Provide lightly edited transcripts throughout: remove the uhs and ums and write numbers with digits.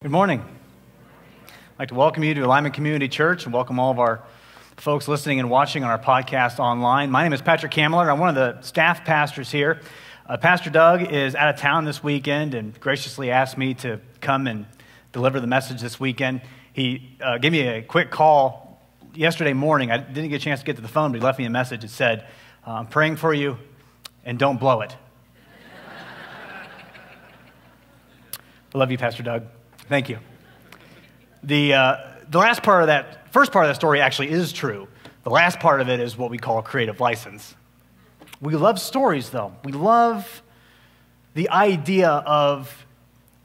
Good morning. I'd like to welcome you to Alignment Community Church and welcome all of our folks listening and watching on our podcast online. My name is Patrick Kamler. I'm one of the staff pastors here. Pastor Doug is out of town this weekend and graciously asked me to come and deliver the message this weekend. He gave me a quick call yesterday morning. I didn't get a chance to get to the phone, but he left me a message that said, I'm praying for you and don't blow it. I love you, Pastor Doug. Thank you. The first part of that story actually is true. The last part of it is what we call creative license. We love stories, though. We love the idea of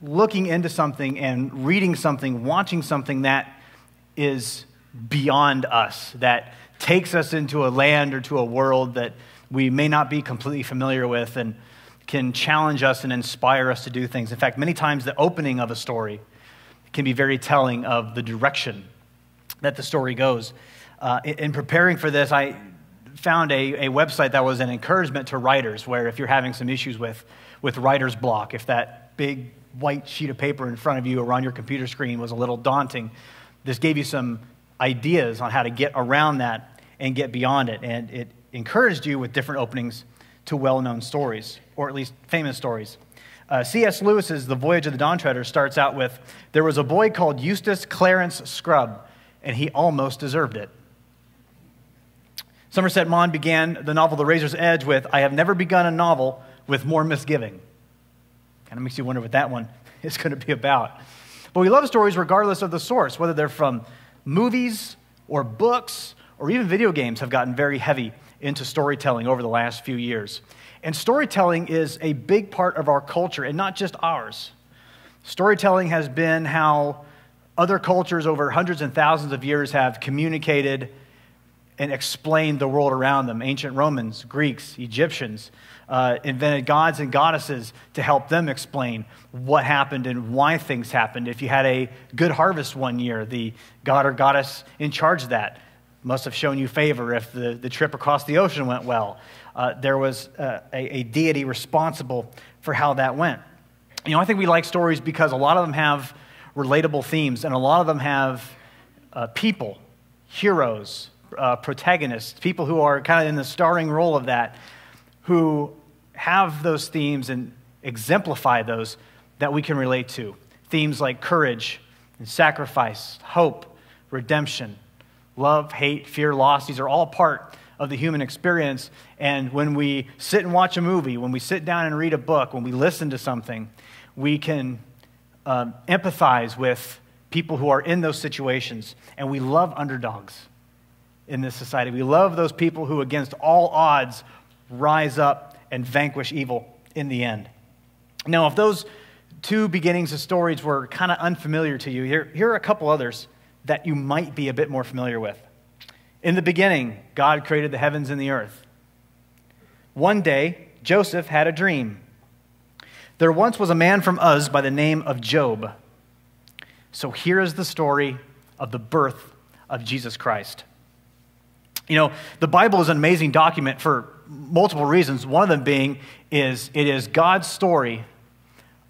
looking into something and reading something, watching something that is beyond us, that takes us into a land or to a world that we may not be completely familiar with and can challenge us and inspire us to do things. In fact, many times the opening of a story can be very telling of the direction that the story goes. In preparing for this, I found a website that was an encouragement to writers, where if you're having some issues with writer's block, if that big white sheet of paper in front of you or on your computer screen was a little daunting, this gave you some ideas on how to get around that and get beyond it. And it encouraged you with different openings to well-known stories, or at least famous stories. C.S. Lewis's The Voyage of the Dawn Treader starts out with, there was a boy called Eustace Clarence Scrubb, and he almost deserved it. Somerset Maugham began the novel The Razor's Edge with, I have never begun a novel with more misgiving. Kind of makes you wonder what that one is going to be about. But we love stories regardless of the source, whether they're from movies or books or even video games have gotten very heavy into storytelling over the last few years. And storytelling is a big part of our culture, and not just ours. Storytelling has been how other cultures over hundreds and thousands of years have communicated and explained the world around them. Ancient Romans, Greeks, Egyptians invented gods and goddesses to help them explain what happened and why things happened. If you had a good harvest one year, the god or goddess in charge of that must have shown you favor if the trip across the ocean went well. There was a deity responsible for how that went. You know, I think we like stories because a lot of them have relatable themes, and a lot of them have people, heroes, protagonists, people who are kind of in the starring role of that, who have those themes and exemplify those that we can relate to. Themes like courage and sacrifice, hope, redemption, love, hate, fear, loss. These are all part of the human experience. And when we sit and watch a movie, when we sit down and read a book, when we listen to something, we can empathize with people who are in those situations. And we love underdogs in this society. We love those people who, against all odds, rise up and vanquish evil in the end. Now, if those two beginnings of stories were kind of unfamiliar to you, here are a couple others that you might be a bit more familiar with. In the beginning, God created the heavens and the earth. One day, Joseph had a dream. There once was a man from Uz by the name of Job. So here is the story of the birth of Jesus Christ. You know, the Bible is an amazing document for multiple reasons. One of them being it is God's story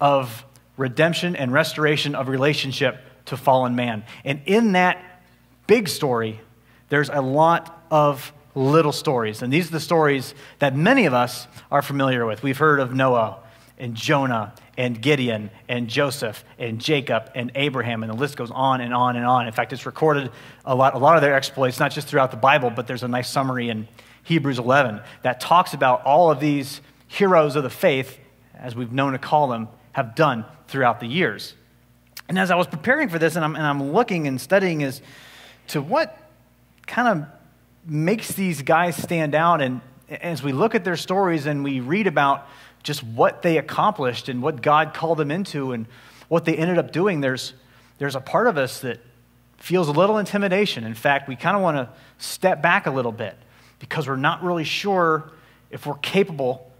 of redemption and restoration of relationship to fallen man. And in that big story, there's a lot of little stories. And these are the stories that many of us are familiar with. We've heard of Noah and Jonah and Gideon and Joseph and Jacob and Abraham, and the list goes on and on and on. In fact, it's recorded a lot of their exploits, not just throughout the Bible, but there's a nice summary in Hebrews 11 that talks about all of these heroes of the faith, as we've known to call them, have done throughout the years. And as I was preparing for this, and I'm looking and studying as to what kind of makes these guys stand out, and as we look at their stories and we read about just what they accomplished and what God called them into and what they ended up doing, there's a part of us that feels a little intimidation. In fact, we kind of want to step back a little bit because we're not really sure if we're capable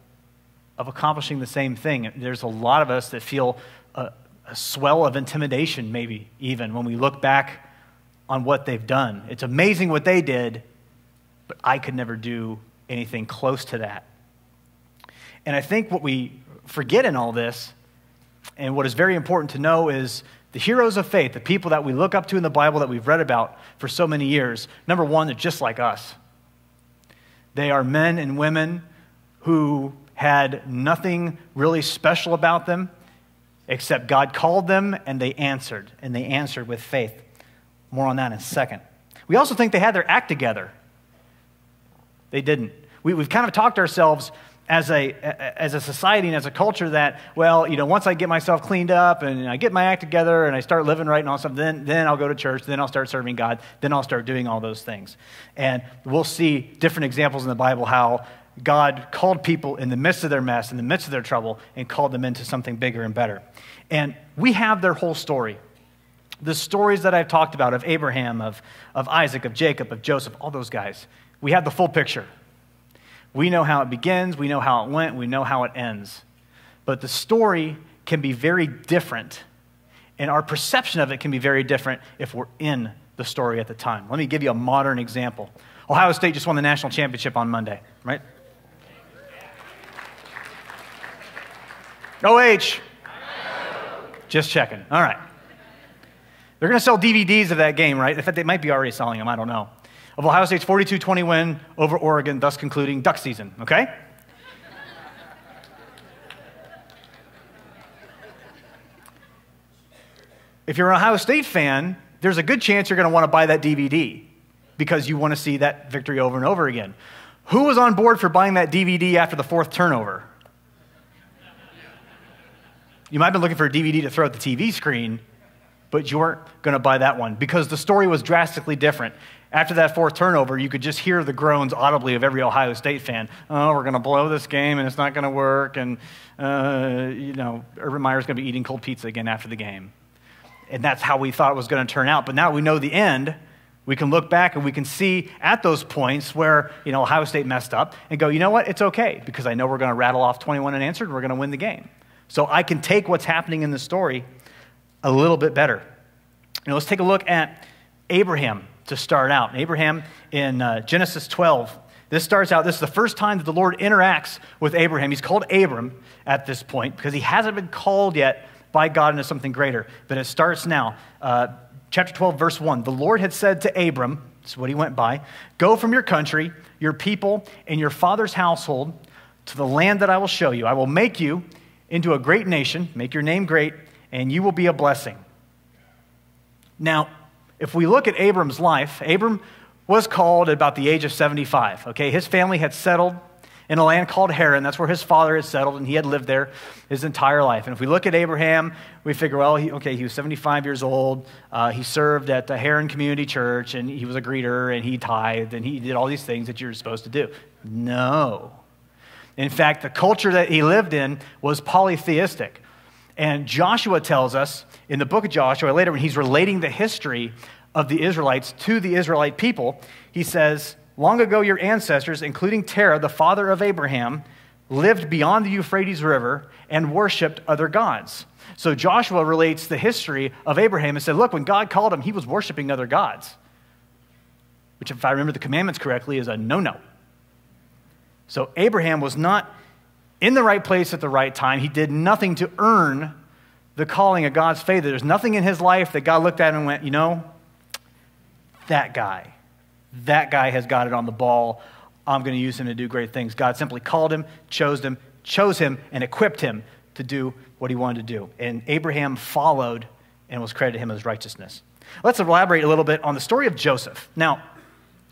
of accomplishing the same thing. There's a lot of us that feel a swell of intimidation, maybe even, when we look back on what they've done. It's amazing what they did, but I could never do anything close to that. And I think what we forget in all this, and what is very important to know, is The heroes of faith, the people that we look up to in the Bible that we've read about for so many years, number one, they're just like us. They are men and women who had nothing really special about them except God called them and they answered with faith. More on that in a second. We also think they had their act together. They didn't. We've kind of talked ourselves as a society and as a culture that, well, once I get myself cleaned up and I get my act together and I start living right and all stuff, then I'll go to church, then I'll start serving God, then I'll start doing all those things. And we'll see different examples in the Bible how God called people in the midst of their mess, in the midst of their trouble, and called them into something bigger and better. And we have their whole story. The stories that I've talked about of Abraham, of Isaac, of Jacob, of Joseph, all those guys, we have the full picture. We know how it begins, we know how it went, we know how it ends. But the story can be very different, and our perception of it can be very different if we're in the story at the time. Let me give you a modern example. Ohio State just won the national championship on Monday, right? OH. Just checking. All right. They're going to sell DVDs of that game, right? In fact, they might be already selling them. I don't know. Of Ohio State's 42-20 win over Oregon, thus concluding duck season, okay? If you're an Ohio State fan, there's a good chance you're going to want to buy that DVD because you want to see that victory over and over again. Who was on board for buying that DVD after the fourth turnover? You might have been looking for a DVD to throw at the TV screen, but you weren't going to buy that one because the story was drastically different. After that fourth turnover, you could just hear the groans audibly of every Ohio State fan. Oh, we're going to blow this game, and it's not going to work, and, Urban Meyer's going to be eating cold pizza again after the game. And that's how we thought it was going to turn out. But now we know the end. We can look back, and we can see at those points where, Ohio State messed up and go, you know what? It's okay, because I know we're going to rattle off 21 unanswered, and we're going to win the game. So I can take what's happening in the story a little bit better. Let's take a look at Abraham to start out. Abraham in Genesis 12. This starts out, this is the first time that the Lord interacts with Abraham. He's called Abram at this point because he hasn't been called yet by God into something greater. But it starts now. Chapter 12, verse 1. The Lord had said to Abram, this is what he went by, go from your country, your people, and your father's household to the land that I will show you. I will make you into a great nation, make your name great, and you will be a blessing. Now, if we look at Abram's life, Abram was called at about the age of 75. Okay, his family had settled in a land called Haran. That's where his father had settled, and he had lived there his entire life. And if we look at Abraham, we figure, well, he was 75 years old. He served at the Haran Community Church, and he was a greeter, and he tithed, and he did all these things that you're supposed to do. No. In fact, the culture that he lived in was polytheistic. And Joshua tells us in the book of Joshua, later when he's relating the history of the Israelites to the Israelite people, he says, long ago your ancestors, including Terah, the father of Abraham, lived beyond the Euphrates River and worshipped other gods. So Joshua relates the history of Abraham and said, look, when God called him, he was worshiping other gods, which if I remember the commandments correctly is a no-no. So Abraham was not in the right place at the right time. He did nothing to earn the calling of God's favor. There's nothing in his life that God looked at him and went, that guy has got it on the ball. I'm going to use him to do great things. God simply called him, chose him, and equipped him to do what he wanted to do. And Abraham followed and was credited him as righteousness. Let's elaborate a little bit on the story of Joseph. Now,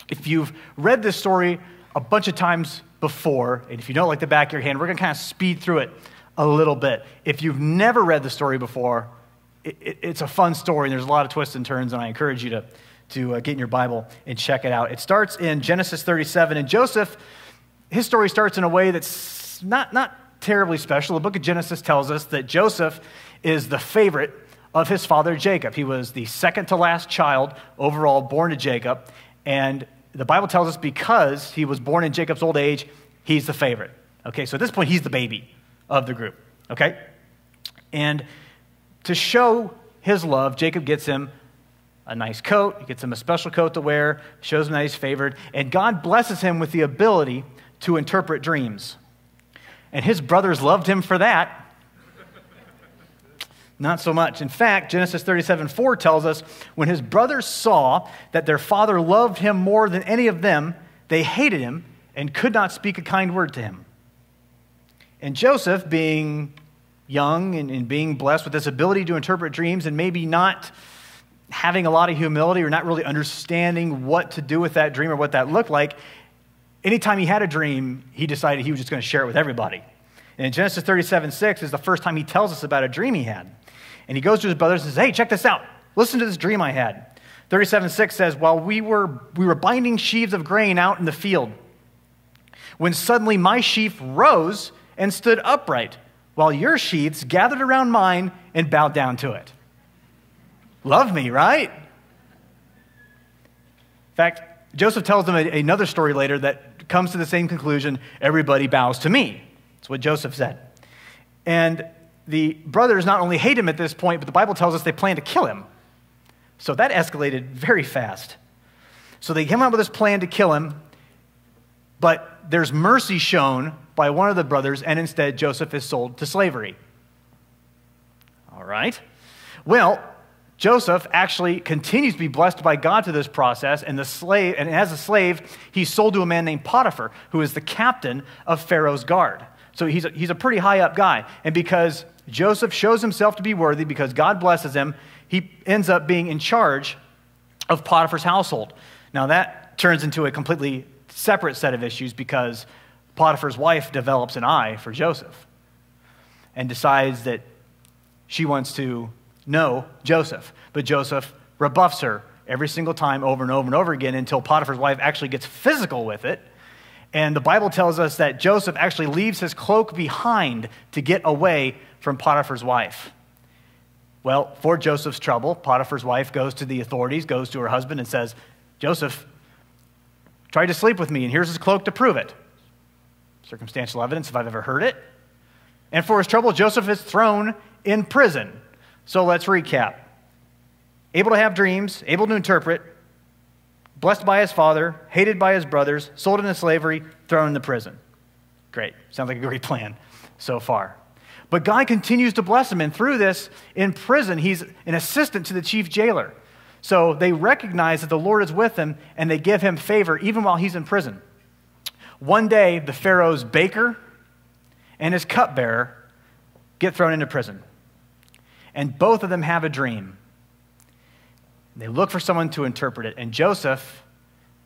if you've read this story a bunch of times before, and if you know it like the back of your hand, we're going to kind of speed through it a little bit. If you've never read the story before, it's a fun story, and there's a lot of twists and turns, and I encourage you to get in your Bible and check it out. It starts in Genesis 37, and Joseph, his story starts in a way that's not terribly special. The book of Genesis tells us that Joseph is the favorite of his father Jacob. He was the second to last child overall born to Jacob, and the Bible tells us because he was born in Jacob's old age, he's the favorite. Okay, so at this point, he's the baby of the group. Okay? And to show his love, Jacob gets him a nice coat. He gets him a special coat to wear, shows him that he's favored, and God blesses him with the ability to interpret dreams. And his brothers loved him for that. Not so much. In fact, Genesis 37:4 tells us, when his brothers saw that their father loved him more than any of them, they hated him and could not speak a kind word to him. And Joseph, being young and being blessed with this ability to interpret dreams and maybe not having a lot of humility or not really understanding what to do with that dream or what that looked like, anytime he had a dream, he decided he was just going to share it with everybody. And in Genesis 37:6 is the first time he tells us about a dream he had. And he goes to his brothers and says, hey, check this out. Listen to this dream I had. 37:6 says, while we were binding sheaves of grain out in the field, when suddenly my sheaf rose and stood upright, while your sheaves gathered around mine and bowed down to it. Love me, right? In fact, Joseph tells them another story later that comes to the same conclusion: everybody bows to me. That's what Joseph said. And the brothers not only hate him at this point, but the Bible tells us they plan to kill him. So that escalated very fast. So they came up with this plan to kill him, but there's mercy shown by one of the brothers, and instead Joseph is sold to slavery. All right. Well, Joseph actually continues to be blessed by God through this process, and as a slave, he's sold to a man named Potiphar, who is the captain of Pharaoh's guard. So he's a pretty high up guy. And because Joseph shows himself to be worthy, because God blesses him, he ends up being in charge of Potiphar's household. Now that turns into a completely separate set of issues, because Potiphar's wife develops an eye for Joseph and decides that she wants to know Joseph. But Joseph rebuffs her every single time, over and over and over again, until Potiphar's wife actually gets physical with it. And the Bible tells us that Joseph actually leaves his cloak behind to get away from Potiphar's wife. Well, for Joseph's trouble, Potiphar's wife goes to the authorities, goes to her husband and says, Joseph tried to sleep with me, and here's his cloak to prove it. Circumstantial evidence, if I've ever heard it. And for his trouble, Joseph is thrown in prison. So let's recap. Able to have dreams, able to interpret, blessed by his father, hated by his brothers, sold into slavery, thrown into prison. Great. Sounds like a great plan so far. But God continues to bless him, and through this, in prison, he's an assistant to the chief jailer. So they recognize that the Lord is with him, and they give him favor even while he's in prison. One day, the Pharaoh's baker and his cupbearer get thrown into prison. And both of them have a dream. They look for someone to interpret it, and Joseph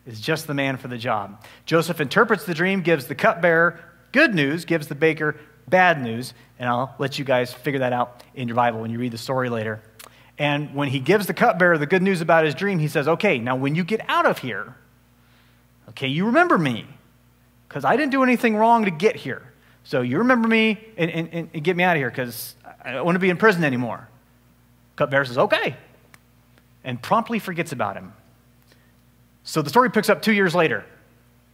is just the man for the job. Joseph interprets the dream, gives the cupbearer good news, gives the baker bad news, and I'll let you guys figure that out in your Bible when you read the story later. And when he gives the cupbearer the good news about his dream, he says, okay, now when you get out of here, okay, you remember me, because I didn't do anything wrong to get here. So you remember me and get me out of here, because I don't want to be in prison anymore. Cupbearer says, okay, and promptly forgets about him. So the story picks up 2 years later.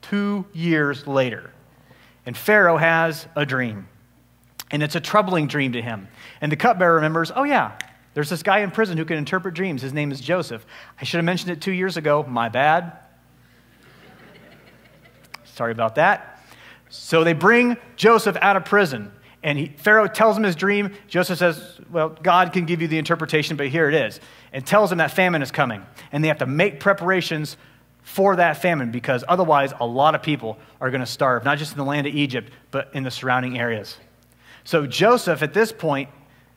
2 years later. And Pharaoh has a dream. And it's a troubling dream to him. And the cupbearer remembers, oh yeah, there's this guy in prison who can interpret dreams. His name is Joseph. I should have mentioned it 2 years ago. My bad. Sorry about that. So they bring Joseph out of prison. And Pharaoh tells him his dream. Joseph says, well, God can give you the interpretation, but here it is. And tells him that famine is coming. And they have to make preparations for that famine, because otherwise a lot of people are going to starve, not just in the land of Egypt, but in the surrounding areas. So Joseph, at this point,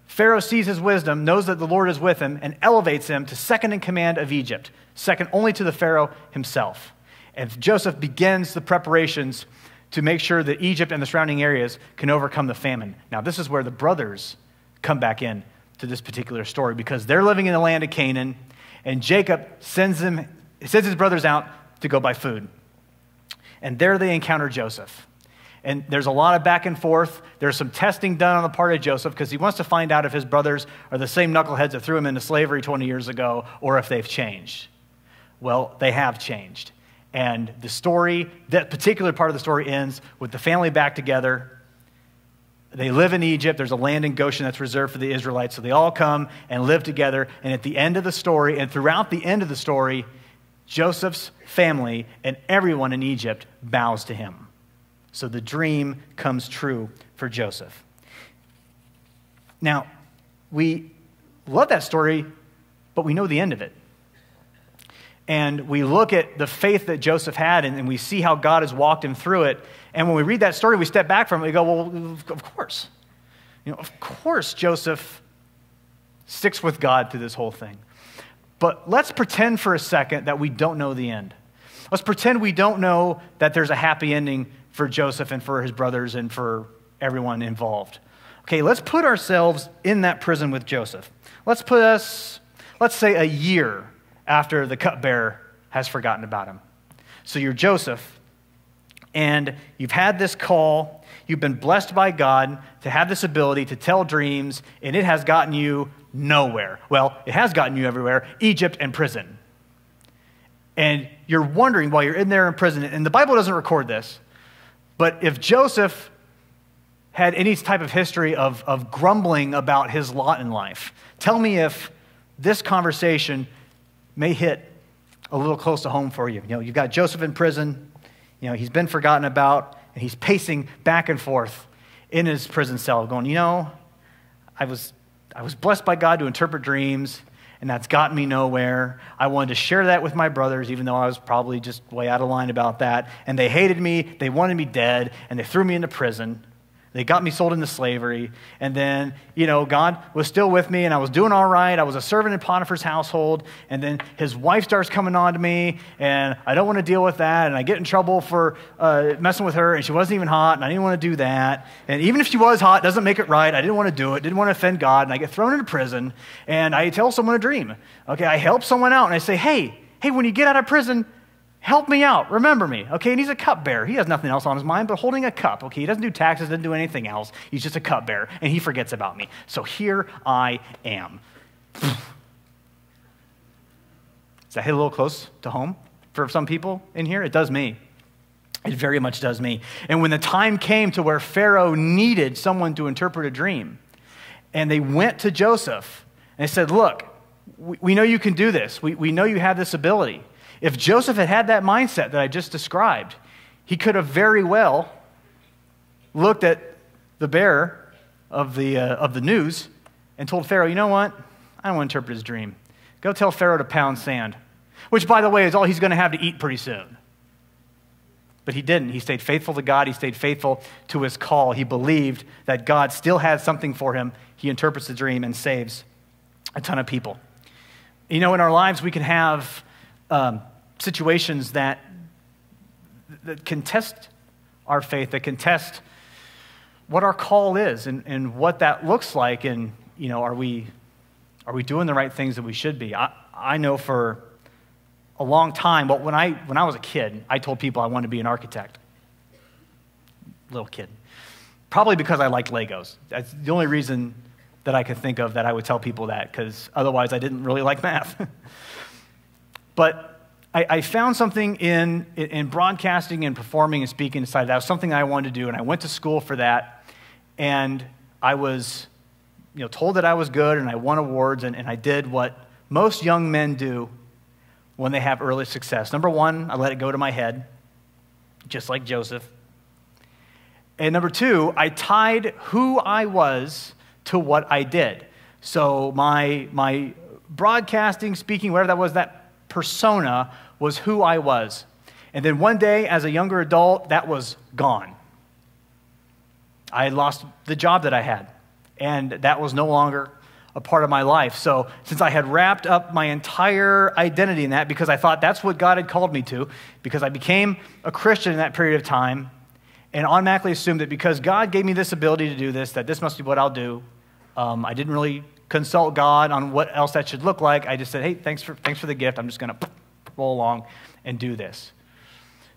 Pharaoh sees his wisdom, knows that the Lord is with him, and elevates him to second in command of Egypt, second only to the Pharaoh himself. And Joseph begins the preparations to make sure that Egypt and the surrounding areas can overcome the famine. Now, this is where the brothers come back in to this particular story, because they're living in the land of Canaan, and Jacob sends his brothers out to go buy food. And there they encounter Joseph. And there's a lot of back and forth. There's some testing done on the part of Joseph, because he wants to find out if his brothers are the same knuckleheads that threw him into slavery 20 years ago, or if they've changed. Well, they have changed. And the story, that particular part of the story, ends with the family back together. They live in Egypt. There's a land in Goshen that's reserved for the Israelites. So they all come and live together. And at the end of the story, and throughout the end of the story, Joseph's family and everyone in Egypt bows to him. So the dream comes true for Joseph. Now, we love that story, but we know the end of it. And we look at the faith that Joseph had, and we see how God has walked him through it. And when we read that story, we step back from it and we go, well, of course. Of course Joseph sticks with God through this whole thing. But let's pretend for a second that we don't know the end. Let's pretend we don't know that there's a happy ending for Joseph and for his brothers and for everyone involved. Okay, let's put ourselves in that prison with Joseph. Let's say a year after the cupbearer has forgotten about him. So you're Joseph, and you've had this call. You've been blessed by God to have this ability to tell dreams, and it has gotten you nowhere. Well, it has gotten you everywhere, Egypt and prison. And you're wondering while you're in there in prison, and the Bible doesn't record this, but if Joseph had any type of history of grumbling about his lot in life, tell me if this conversation may hit a little close to home for you. You've got Joseph in prison. He's been forgotten about, and he's pacing back and forth in his prison cell going, I was blessed by God to interpret dreams, and that's gotten me nowhere. I wanted to share that with my brothers, even though I was probably just way out of line about that. And they hated me, they wanted me dead, and they threw me into prison. They got me sold into slavery, and then, God was still with me, and I was doing all right. I was a servant in Potiphar's household, and then his wife starts coming on to me, and I don't want to deal with that, and I get in trouble for messing with her, and she wasn't even hot, and I didn't want to do that. And even if she was hot, it doesn't make it right. I didn't want to do it, didn't want to offend God, and I get thrown into prison, and I tell someone a dream. Okay, I help someone out, and I say, hey, when you get out of prison, help me out. Remember me. Okay, and he's a cupbearer. He has nothing else on his mind but holding a cup. Okay, he doesn't do taxes, doesn't do anything else. He's just a cupbearer, and he forgets about me. So here I am. Does that hit a little close to home for some people in here? It does me. It very much does me. And when the time came to where Pharaoh needed someone to interpret a dream, and they went to Joseph, and they said, look, we know you can do this. We know you have this ability. If Joseph had that mindset that I just described, he could have very well looked at the bearer of the news and told Pharaoh, you know what? I don't want to interpret his dream. Go tell Pharaoh to pound sand, which, by the way, is all he's going to have to eat pretty soon. But he didn't. He stayed faithful to God. He stayed faithful to his call. He believed that God still had something for him. He interprets the dream and saves a ton of people. In our lives, we can have situations that can test our faith, that can test what our call is and what that looks like, and are we doing the right things that we should be? I know for a long time, when I was a kid, I told people I wanted to be an architect. Little kid. Probably because I liked Legos. That's the only reason that I could think of that I would tell people that, because otherwise I didn't really like math. But I found something in broadcasting and performing and speaking inside that was something I wanted to do, and I went to school for that, and I was told that I was good, and I won awards, and I did what most young men do when they have early success. Number one, I let it go to my head, just like Joseph. And number two, I tied who I was to what I did. So my broadcasting, speaking, whatever that was, that persona was who I was. And then one day, as a younger adult, that was gone. I had lost the job that I had, and that was no longer a part of my life. So since I had wrapped up my entire identity in that, because I thought that's what God had called me to, because I became a Christian in that period of time, and automatically assumed that because God gave me this ability to do this, that this must be what I'll do. I didn't really consult God on what else that should look like. I just said, hey, thanks for the gift. I'm just going to roll along and do this.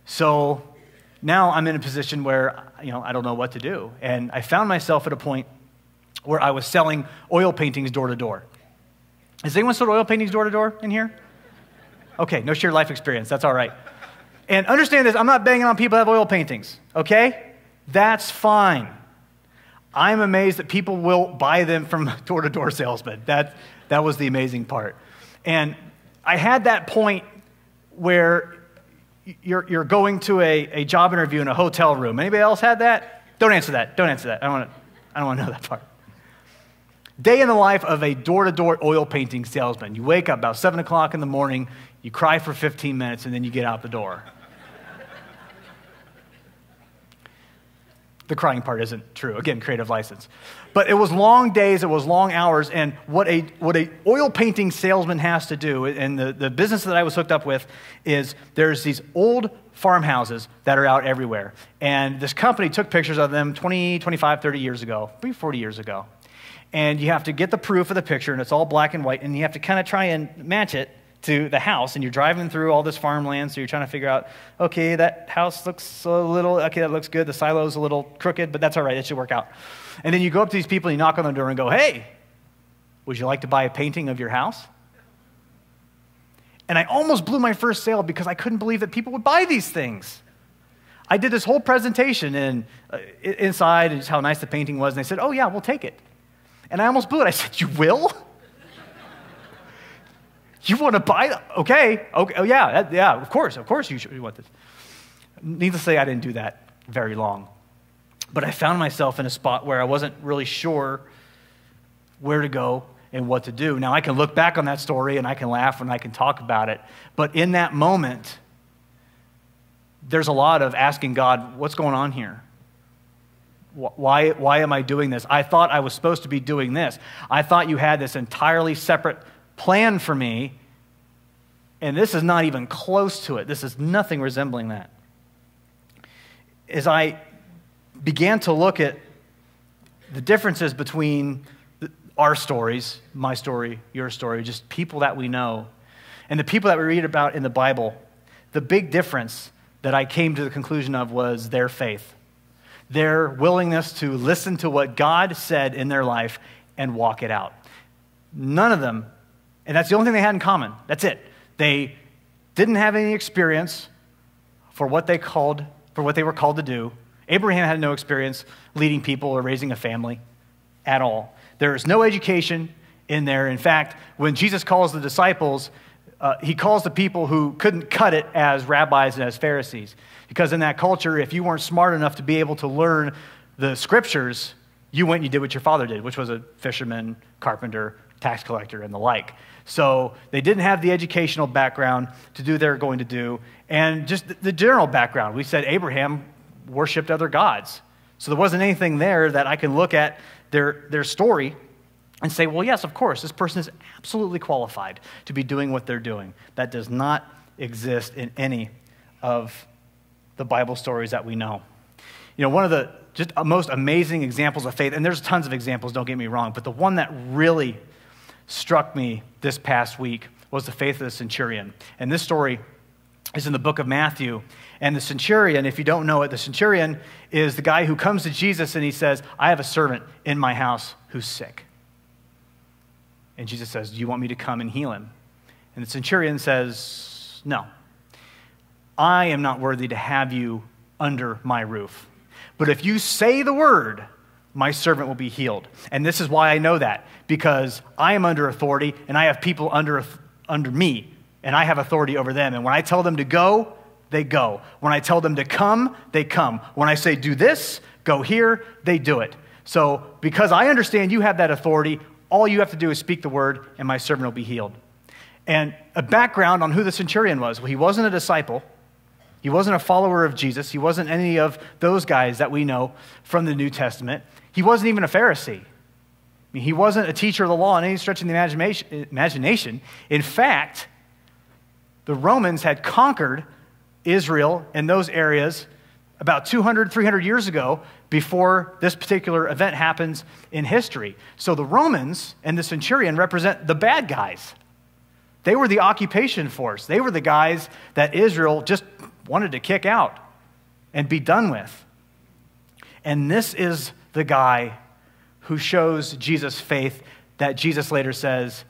So now I'm in a position where, I don't know what to do. And I found myself at a point where I was selling oil paintings door to door. Has anyone sold oil paintings door to door in here? Okay, no shared life experience. That's all right. And understand this, I'm not banging on people that have oil paintings, okay? That's fine. I'm amazed that people will buy them from door-to-door salesmen. That was the amazing part. And I had that point where you're going to a job interview in a hotel room. Anybody else had that? Don't answer that. I don't want to know that part. Day in the life of a door-to-door oil painting salesman. You wake up about 7 o'clock in the morning, you cry for 15 minutes, and then you get out the door. The crying part isn't true. Again, creative license. But it was long days, it was long hours, and what a oil painting salesman has to do, and the business that I was hooked up with, is there's these old farmhouses that are out everywhere. And this company took pictures of them 20, 25, 30 years ago, maybe 40 years ago. And you have to get the proof of the picture, and it's all black and white, and you have to kind of try and match it to the house, and you're driving through all this farmland, so you're trying to figure out, okay, that house looks a little, okay, that looks good, the silo's a little crooked, but that's all right, it should work out. And then you go up to these people, and you knock on their door and go, hey, would you like to buy a painting of your house? And I almost blew my first sale because I couldn't believe that people would buy these things. I did this whole presentation inside and just how nice the painting was, and they said, oh yeah, we'll take it. And I almost blew it. I said, you will? You want to buy it? Okay, oh yeah, of course you want this. Needless to say, I didn't do that very long. But I found myself in a spot where I wasn't really sure where to go and what to do. Now, I can look back on that story and I can laugh and I can talk about it. But in that moment, there's a lot of asking God, what's going on here? Why am I doing this? I thought I was supposed to be doing this. I thought you had this entirely separate plan for me, and this is not even close to it. This is nothing resembling that. As I began to look at the differences between our stories, my story, your story, just people that we know, and the people that we read about in the Bible, the big difference that I came to the conclusion of was their faith, their willingness to listen to what God said in their life and walk it out. None of them, and that's the only thing they had in common. That's it. They didn't have any experience for what they were called to do. Abraham had no experience leading people or raising a family at all. There is no education in there. In fact, when Jesus calls the disciples, he calls the people who couldn't cut it as rabbis and as Pharisees. Because in that culture, if you weren't smart enough to be able to learn the scriptures, you went and you did what your father did, which was a fisherman, carpenter, tax collector, and the like. So they didn't have the educational background to do what they're going to do, and just the general background. We said Abraham worshipped other gods. So there wasn't anything there that I can look at their story and say, well, yes, of course, this person is absolutely qualified to be doing what they're doing. That does not exist in any of the Bible stories that we know. You know, one of the just most amazing examples of faith, and there's tons of examples, don't get me wrong, but the one that really struck me this past week was the faith of the centurion. And this story is in the book of Matthew. And the centurion, if you don't know it, the centurion is the guy who comes to Jesus and he says, I have a servant in my house who's sick. And Jesus says, do you want me to come and heal him? And the centurion says, no. I am not worthy to have you under my roof. But if you say the word, my servant will be healed. And this is why I know that, because I am under authority and I have people under me, and I have authority over them. And when I tell them to go, they go. When I tell them to come, they come. When I say do this, go here, they do it. So because I understand you have that authority, all you have to do is speak the word and my servant will be healed. And a background on who the centurion was. Well, he wasn't a disciple. He wasn't a follower of Jesus. He wasn't any of those guys that we know from the New Testament. He wasn't even a Pharisee. I mean, he wasn't a teacher of the law in any stretch of the imagination. In fact, the Romans had conquered Israel in those areas about 200, 300 years ago before this particular event happens in history. So the Romans and the centurion represent the bad guys. They were the occupation force. They were the guys that Israel just wanted to kick out and be done with. And this is the guy who shows Jesus faith that Jesus later says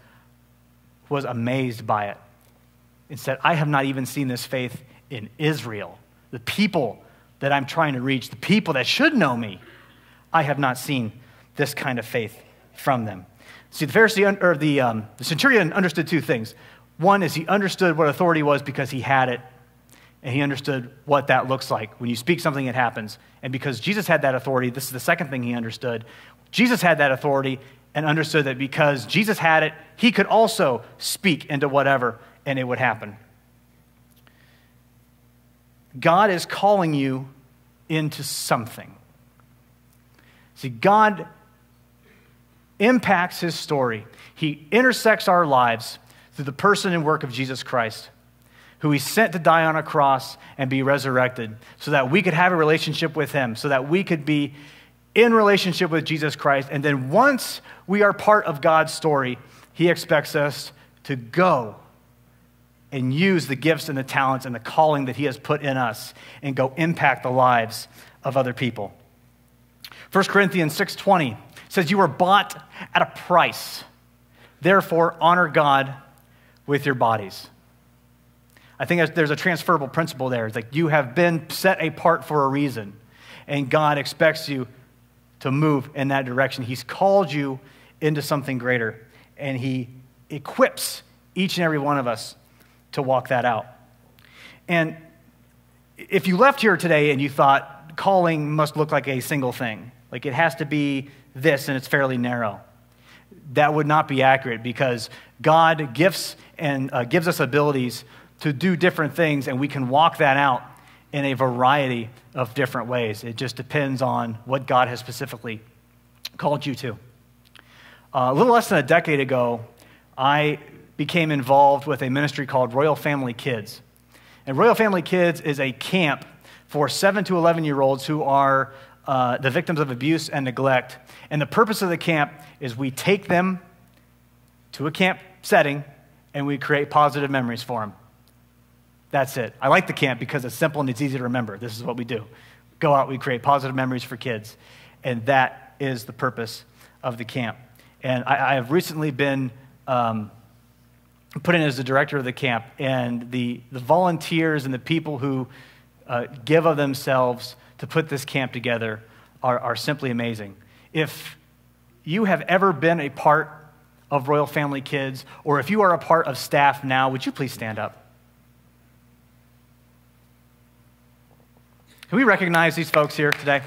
was amazed by it. And said, I have not even seen this faith in Israel. The people that I'm trying to reach, the people that should know me, I have not seen this kind of faith from them. See, the centurion understood two things. One is he understood what authority was because he had it, and he understood what that looks like. When you speak something, it happens. And because Jesus had that authority, this is the second thing he understood. Jesus had that authority, and understood that because Jesus had it, he could also speak into whatever, and it would happen. God is calling you into something. See, God impacts his story. He intersects our lives through the person and work of Jesus Christ, who he sent to die on a cross and be resurrected so that we could have a relationship with him, so that we could be in relationship with Jesus Christ. And then once we are part of God's story, he expects us to go and use the gifts and the talents and the calling that he has put in us and go impact the lives of other people. 1 Corinthians 6:20 says, "You were bought at a price. Therefore, honor God with your bodies." I think there's a transferable principle there. It's like you have been set apart for a reason, and God expects you to move in that direction. He's called you into something greater, and he equips each and every one of us to walk that out. And if you left here today and you thought calling must look like a single thing, like it has to be this and it's fairly narrow, that would not be accurate, because God gives us abilities to do different things, and we can walk that out in a variety of different ways. It just depends on what God has specifically called you to. A little less than a decade ago, I became involved with a ministry called Royal Family Kids. And Royal Family Kids is a camp for 7 to 11-year-olds who are the victims of abuse and neglect. And the purpose of the camp is we take them to a camp setting and we create positive memories for them. That's it. I like the camp because it's simple and it's easy to remember. This is what we do. Go out, we create positive memories for kids. And that is the purpose of the camp. And I have recently been put in as the director of the camp, and the volunteers and the people who give of themselves to put this camp together are simply amazing. If you have ever been a part of Royal Family Kids, or if you are a part of staff now, would you please stand up? Can we recognize these folks here today?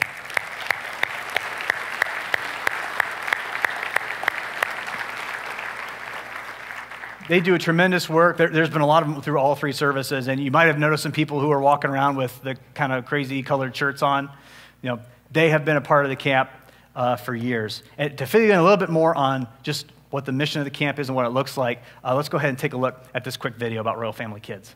They do a tremendous work. There's been a lot of them through all three services, and you might have noticed some people who are walking around with the kind of crazy colored shirts on. You know, they have been a part of the camp for years. And to fill you in a little bit more on just what the mission of the camp is and what it looks like, let's go ahead and take a look at this quick video about Royal Family Kids.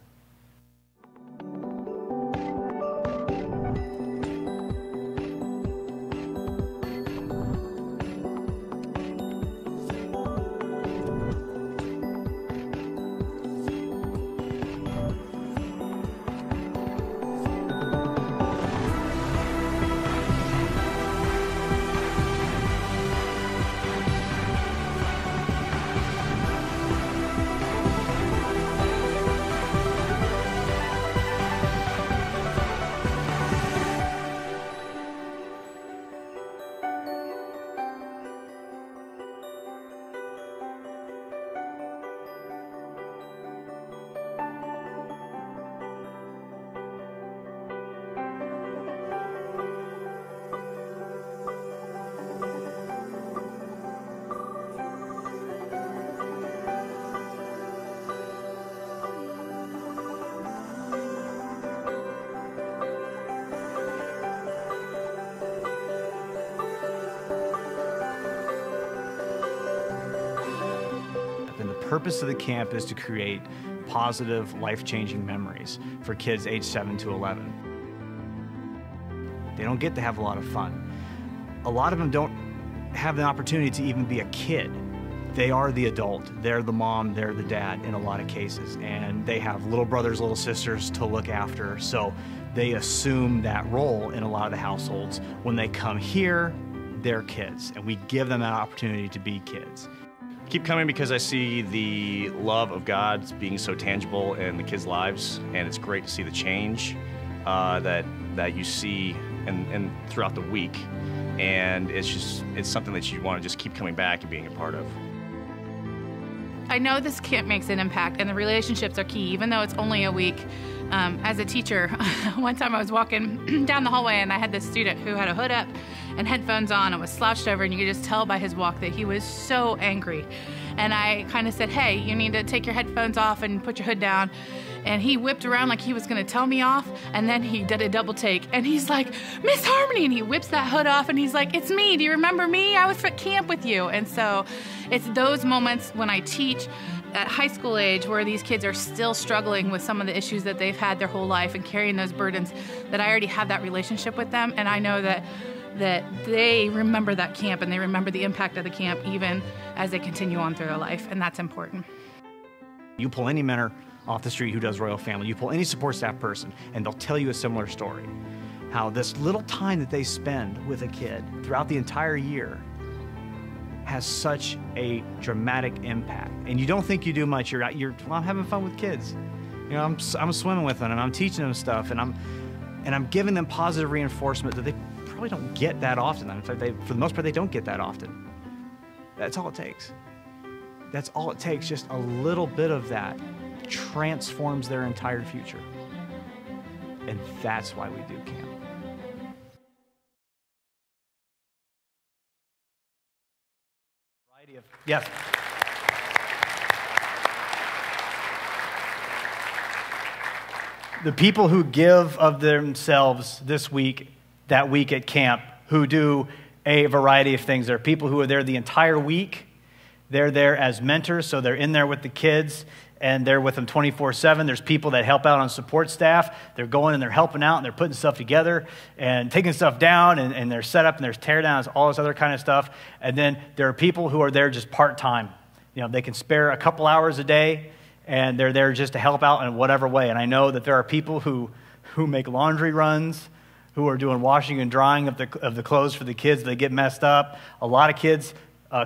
The purpose of the camp is to create positive, life-changing memories for kids aged 7 to 11. They don't get to have a lot of fun. A lot of them don't have the opportunity to even be a kid. They are the adult, they're the mom, they're the dad in a lot of cases, and they have little brothers, little sisters to look after, so they assume that role in a lot of the households. When they come here, they're kids, and we give them that opportunity to be kids. Keep coming because I see the love of God being so tangible in the kids' lives, and it's great to see the change that you see and throughout the week, and it's something that you want to just keep coming back and being a part of. I I know this camp makes an impact, and the relationships are key, even though it's only a week. As a teacher, one time I was walking down the hallway, and I had this student who had a hood up and headphones on and was slouched over, and you could just tell by his walk that he was so angry. And I kind of said, hey, you need to take your headphones off and put your hood down. And he whipped around like he was going to tell me off, and then he did a double take, and he's like, Miss Harmony, and he whips that hood off, and he's like, it's me, do you remember me? I was at camp with you. And so it's those moments when I teach at high school age where these kids are still struggling with some of the issues that they've had their whole life and carrying those burdens, that I already have that relationship with them, and I know that they remember that camp, and they remember the impact of the camp even as they continue on through their life, and that's important. You pull any mentor off the street who does Royal Family, you pull any support staff person, and they'll tell you a similar story. How this little time that they spend with a kid throughout the entire year has such a dramatic impact. And you don't think you do much. Well, I'm having fun with kids. You know, I'm swimming with them, and I'm teaching them stuff, and I'm giving them positive reinforcement that they probably don't get that often. In fact, for the most part, they don't get that often. That's all it takes. That's all it takes. Just a little bit of that transforms their entire future. And that's why we do camp. Yes. The people who give of themselves this week, that week at camp, who do a variety of things. There are people who are there the entire week. They're there as mentors, so they're in there with the kids, and they're with them 24/7. There's people that help out on support staff. They're going and they're helping out, and they're putting stuff together and taking stuff down, and there's setup, and there's tear downs, all this other kind of stuff. And then there are people who are there just part-time. You know, they can spare a couple hours a day, and they're there just to help out in whatever way. And I know that there are people who make laundry runs, who are doing washing and drying of the clothes for the kids. They get messed up. A lot of kids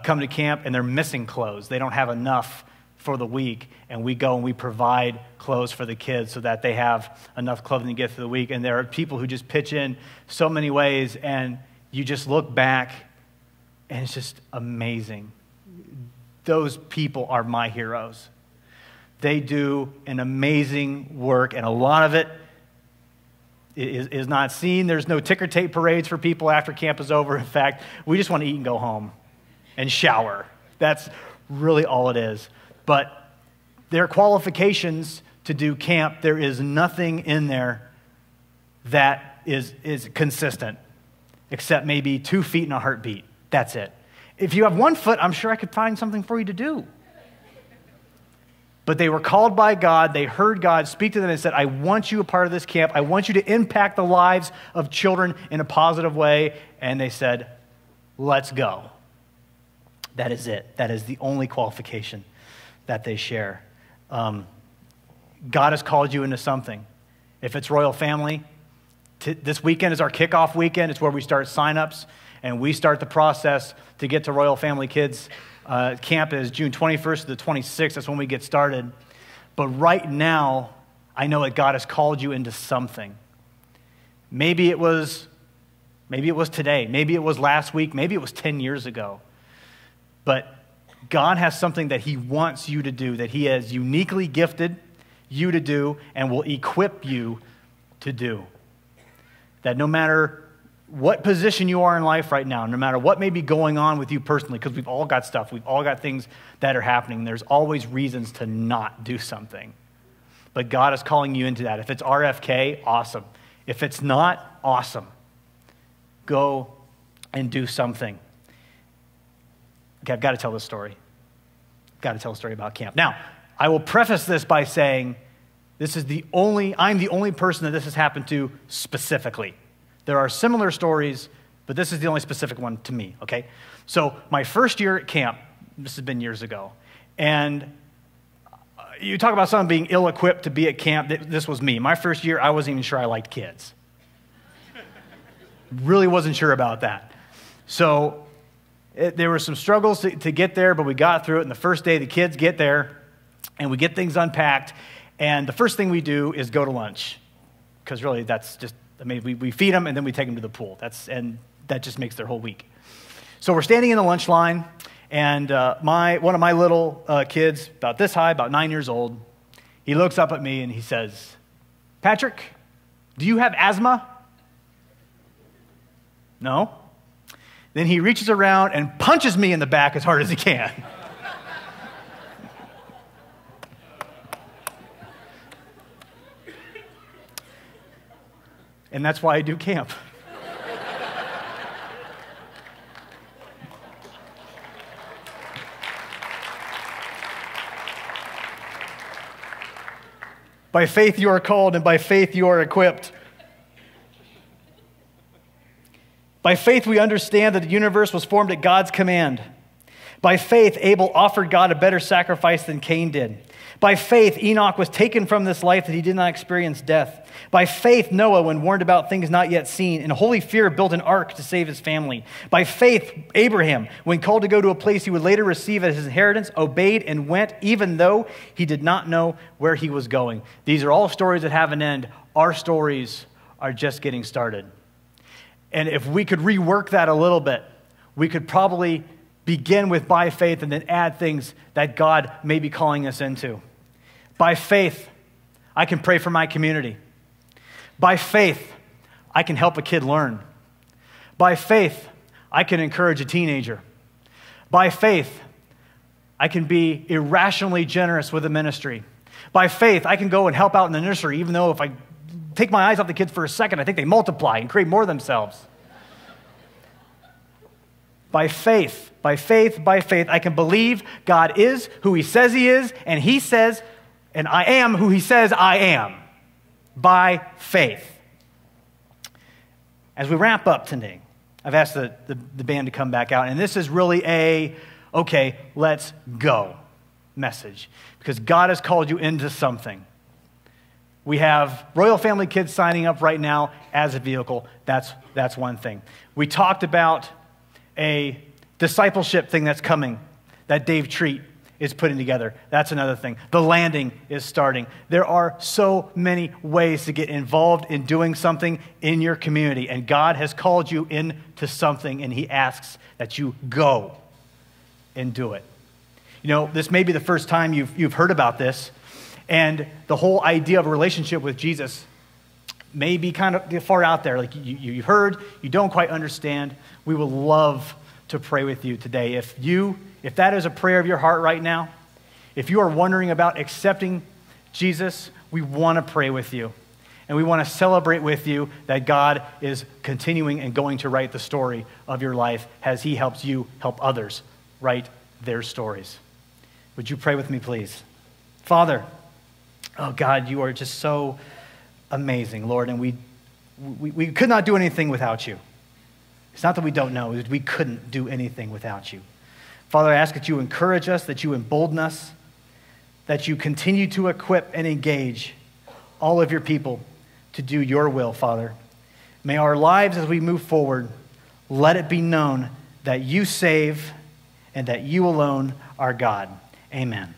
come to camp, and they're missing clothes. They don't have enough for the week, and we go and we provide clothes for the kids so that they have enough clothing to get through the week. And there are people who just pitch in so many ways, and you just look back, and it's just amazing. Those people are my heroes. They do an amazing work, and a lot of it is not seen. There's no ticker tape parades for people after camp is over. In fact, we just want to eat and go home and shower. That's really all it is. But their qualifications to do camp, there is nothing in there that is consistent, except maybe 2 feet and a heartbeat. That's it. If you have 1 foot, I'm sure I could find something for you to do. But they were called by God. They heard God speak to them and said, I want you a part of this camp. I want you to impact the lives of children in a positive way. And they said, let's go. That is it. That is the only qualification that they share. God has called you into something. If it's Royal Family, this weekend is our kickoff weekend. It's where we start signups, and we start the process to get to Royal Family Kids. Camp is June 21st to the 26th. That's when we get started. But right now, I know that God has called you into something. Maybe it was today. Maybe it was last week. Maybe it was 10 years ago. But God has something that he wants you to do, that he has uniquely gifted you to do and will equip you to do. That no matter what position you are in life right now, no matter what may be going on with you personally, because we've all got stuff, we've all got things that are happening, there's always reasons to not do something. But God is calling you into that. If it's RFK, awesome. If it's not, awesome. Go and do something. Okay, I've got to tell this story. I've got to tell a story about camp. Now, I will preface this by saying I'm the only person that this has happened to specifically. There are similar stories, but this is the only specific one to me, okay? So my first year at camp, this has been years ago, and you talk about someone being ill-equipped to be at camp. This was me. My first year, I wasn't even sure I liked kids. Really wasn't sure about that. So there were some struggles to get there, but we got through it. And the first day, the kids get there, and we get things unpacked. And the first thing we do is go to lunch, because really that's just, we feed them, and then we take them to the pool. And that just makes their whole week. So we're standing in the lunch line, And one of my little kids, about this high, about 9 years old, he looks up at me and he says, "Patrick, do you have asthma?" No. Then he reaches around and punches me in the back as hard as he can. And that's why I do camp. By faith you are called, and by faith you are equipped. By faith we understand that the universe was formed at God's command. By faith Abel offered God a better sacrifice than Cain did. By faith Enoch was taken from this life that he did not experience death. By faith Noah, when warned about things not yet seen, in holy fear built an ark to save his family. By faith Abraham, when called to go to a place he would later receive as his inheritance, obeyed and went even though he did not know where he was going. These are all stories that have an end. Our stories are just getting started. And if we could rework that a little bit, we could probably begin with by faith and then add things that God may be calling us into. By faith, I can pray for my community. By faith, I can help a kid learn. By faith, I can encourage a teenager. By faith, I can be irrationally generous with a ministry. By faith, I can go and help out in the nursery, even though if I take my eyes off the kids for a second, I think they multiply and create more themselves. By faith, I can believe God is who he says he is, and he says, and I am who he says I am. By faith. As we wrap up today, I've asked the band to come back out, and this is really a, okay, let's go message, because God has called you into something. We have Royal Family Kids signing up right now as a vehicle. That's one thing. We talked about a discipleship thing that's coming that Dave Treat is putting together. That's another thing. The landing is starting. There are so many ways to get involved in doing something in your community, and God has called you into something, and he asks that you go and do it. You know, this may be the first time you've heard about this, and the whole idea of a relationship with Jesus may be kind of far out there. Like you've heard, you don't quite understand. We would love to pray with you today. If that is a prayer of your heart right now, if you are wondering about accepting Jesus, we want to pray with you. And we want to celebrate with you that God is continuing and going to write the story of your life as he helps you help others write their stories. Would you pray with me, please? Father, oh God, you are just so amazing, Lord, and we could not do anything without you. It's not that we don't know, we couldn't do anything without you. Father, I ask that you encourage us, that you embolden us, that you continue to equip and engage all of your people to do your will, Father. May our lives as we move forward, let it be known that you save and that you alone are God. Amen.